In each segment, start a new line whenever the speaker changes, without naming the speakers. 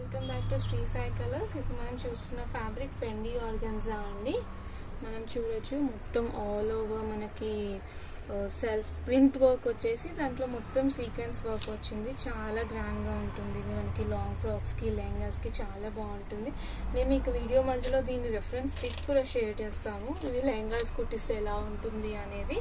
Welcome back to Sri Sai colours. ఇప్పుడు మనం చూస్తున్న ఫ్యాబ్రిక్ ఫెండీ ఆర్గన్జా అండి. మనం చూడొచ్చు మొత్తం ఆల్ ఓవర్ మనకి సెల్ఫ్ ప్రింట్ వర్క్ వచ్చేసి దాంట్లో మొత్తం సీక్వెన్స్ వర్క్ వచ్చింది. చాలా గ్రాండ్గా ఉంటుంది. ఇది మనకి లాంగ్ ఫ్రాక్స్కి లెహంగాస్కి చాలా బాగుంటుంది. నేను మీకు వీడియో మధ్యలో దీని రెఫరెన్స్ పిక్ కూడా షేర్ చేస్తాము. ఇవి లెహంగాస్ కుట్టిస్తే ఎలా ఉంటుంది అనేది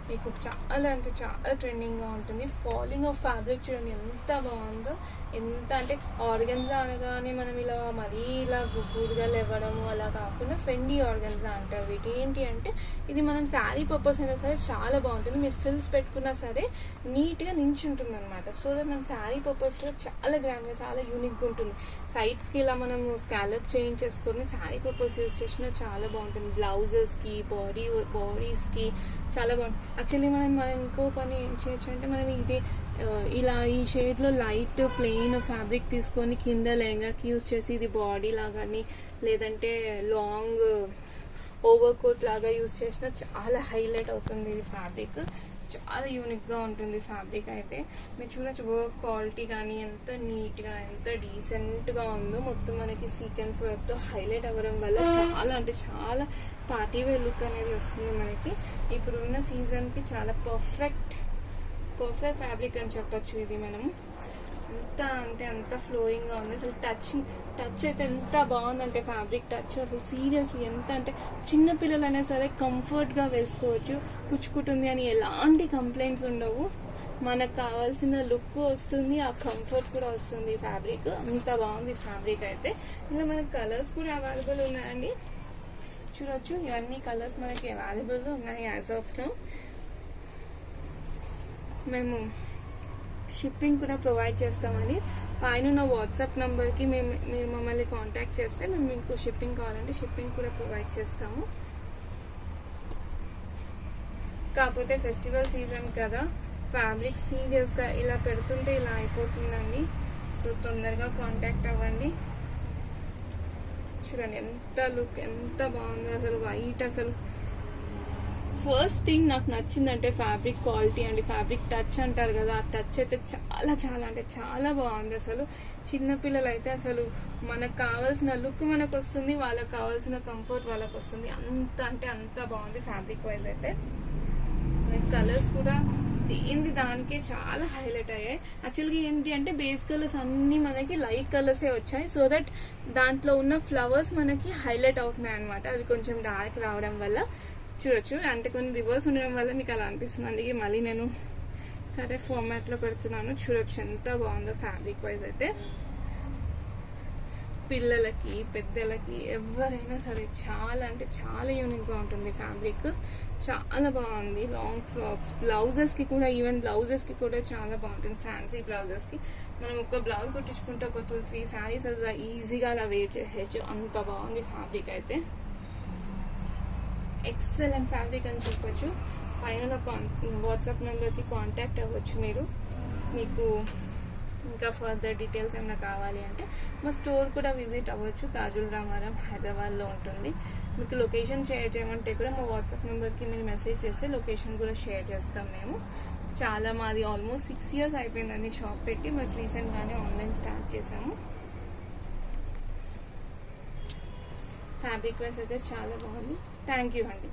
మీకు చాలా అంటే చాలా ట్రెండింగ్గా ఉంటుంది. ఫాలింగ్ ఆఫ్ ఫ్యాబ్రిక్ చూడండి ఎంత బాగుందో. ఎంత అంటే ఆర్గన్జా అనగానే మనం ఇలా మరీ ఇలా గుగ్గురుగా లేవడము అలా కాకుండా ఫెండీ ఆర్గన్జా అంటారు. వీటి ఏంటి అంటే ఇది మనం శారీ పర్పస్ అయినా సరే చాలా బాగుంటుంది. మీరు ఫిల్స్ పెట్టుకున్నా సరే నీట్గా నించుంటుంది అనమాట. సో దట్ మన శారీ పర్పస్ కూడా చాలా గ్రాండ్గా చాలా యూనిక్గా ఉంటుంది. సైడ్స్కి ఇలా మనం స్కాలప్ చేయించేసుకొని శారీ పర్పస్ యూజ్ చేసినా చాలా బాగుంటుంది. బ్లౌజెస్కి బాడీస్కి చాలా బాగుంటుంది. యాక్చువల్లీ మనం ఇంకో పని ఏం చేయొచ్చు అంటే మనం ఇది ఇలా ఈ షేడ్లో లైట్ ప్లెయిన్ ఫ్యాబ్రిక్ తీసుకొని కింద లెహంగాకి యూజ్ చేసి ఇది బాడీ లాగాని లేదంటే లాంగ్ ఓవర్ కోట్ లాగా యూజ్ చేసినా చాలా హైలైట్ అవుతుంది. ఇది ఫ్యాబ్రిక్ చాలా యూనిక్గా ఉంటుంది. ఫ్యాబ్రిక్ అయితే మీరు చూడొచ్చు వర్క్ క్వాలిటీ కానీ ఎంత నీట్గా ఎంత డీసెంట్గా ఉందో. మొత్తం మనకి సీక్వెన్స్ వర్క్తో హైలైట్ అవ్వడం వల్ల చాలా అంటే చాలా పార్టీ వేర్ లుక్ అనేది వస్తుంది మనకి. ఇప్పుడున్న సీజన్కి చాలా పర్ఫెక్ట్ ఫ్యాబ్రిక్ అని చెప్పచ్చు. ఇది మనం ఎంత అంటే అంత ఫ్లోయింగ్గా ఉంది. అసలు టచ్ అయితే ఎంత బాగుందంటే ఫ్యాబ్రిక్ టచ్ అసలు సీరియస్లీ ఎంత అంటే చిన్నపిల్లలైనా సరే కంఫర్ట్గా వేసుకోవచ్చు. కుచ్చుకుంటుంది అని ఎలాంటి కంప్లైంట్స్ ఉండవు. మనకు కావాల్సిన లుక్ వస్తుంది, ఆ కంఫర్ట్ కూడా వస్తుంది. ఫ్యాబ్రిక్ అంత బాగుంది ఫ్యాబ్రిక్ అయితే. ఇలా మనకు కలర్స్ కూడా అవైలబుల్ ఉన్నాయండి. చూడొచ్చు ఇవన్నీ కలర్స్ మనకి అవైలబుల్ ఉన్నాయి యాజ్ ఆఫ్ నౌ. మేము షిప్పింగ్ కూడా ప్రొవైడ్ చేస్తామని పైన ఉన్న వాట్సాప్ నెంబర్కి మీరు మమ్మల్ని కాంటాక్ట్ చేస్తే మేము మీకు షిప్పింగ్ కావాలంటే షిప్పింగ్ కూడా ప్రొవైడ్ చేస్తాము. కాకపోతే ఫెస్టివల్ సీజన్ కదా, ఫ్యాబ్రిక్ సీరియస్గా ఇలా పెడుతుంటే ఇలా అయిపోతుందండి. సో తొందరగా కాంటాక్ట్ అవ్వండి. చూడండి ఎంత లుక్ ఎంత బాగుందో. అసలు వైట్ అసలు ఫస్ట్ థింగ్ నాకు నచ్చిందంటే ఫ్యాబ్రిక్ క్వాలిటీ అండి. ఫ్యాబ్రిక్ టచ్ అంటారు కదా, ఆ టచ్ అయితే చాలా చాలా అంటే చాలా బాగుంది. అసలు చిన్నపిల్లలు అయితే అసలు మనకు కావాల్సిన లుక్ మనకు వస్తుంది, వాళ్ళకి కావాల్సిన కంఫర్ట్ వాళ్ళకి వస్తుంది. అంత అంటే అంత బాగుంది ఫ్యాబ్రిక్ వైజ్ అయితే. కలర్స్ కూడా దానికి చాలా హైలైట్ అయ్యాయి. యాక్చువల్గా ఏంటి అంటే బేస్ కలర్స్ అన్ని మనకి లైట్ కలర్సే వచ్చాయి. సో దట్ దాంట్లో ఉన్న ఫ్లవర్స్ మనకి హైలైట్ అవుతున్నాయి అనమాట. అవి కొంచెం డార్క్ రావడం వల్ల చూడొచ్చు. అంటే కొన్ని రివర్స్ ఉండడం వల్ల మీకు అలా అనిపిస్తుంది. అందుకే మళ్ళీ నేను కరెక్ట్ ఫార్మాట్లో పెడుతున్నాను. చూడొచ్చు ఎంత బాగుందో ఫ్యాబ్రిక్ వైజ్ అయితే. పిల్లలకి పెద్దలకి ఎవరైనా సరే చాలా అంటే చాలా యూనిక్గా ఉంటుంది ఫ్యాబ్రిక్. చాలా బాగుంది. లాంగ్ ఫ్రాక్స్ బ్లౌజెస్కి కూడా, ఈవెన్ బ్లౌజెస్కి కూడా చాలా బాగుంటుంది. ఫ్యాన్సీ బ్లౌజెస్కి మనం ఒక బ్లౌజ్ కుట్టించుకుంటే ఒక 2-3 శారీస్ అలా ఈజీగా అలా వేర్ చేసేయచ్చు. అంత బాగుంది ఫ్యాబ్రిక్ అయితే. ఎక్సలెంట్ ఫ్యాబ్రిక్ అని చెప్పొచ్చు. పైన వాట్సాప్ నెంబర్కి కాంటాక్ట్ అవ్వచ్చు మీరు. మీకు ఇంకా ఫర్దర్ డీటెయిల్స్ ఏమైనా కావాలి అంటే మా స్టోర్ కూడా విజిట్ అవ్వచ్చు. గాజుల రామారం హైదరాబాద్లో ఉంటుంది. మీకు లొకేషన్ షేర్ చేయమంటే కూడా మా వాట్సాప్ నెంబర్కి మీరు మెసేజ్ చేస్తే లొకేషన్ కూడా షేర్ చేస్తాం మేము. చాలా మాది ఆల్మోస్ట్ 6 years అయిపోయిందండి షాప్ పెట్టి. మాకు రీసెంట్గానే ఆన్లైన్ స్టార్ట్ చేసాము. ఫ్యాబ్రిక్ వైజ్ అయితే చాలా బాగుంది. థ్యాంక్ యూ అండి.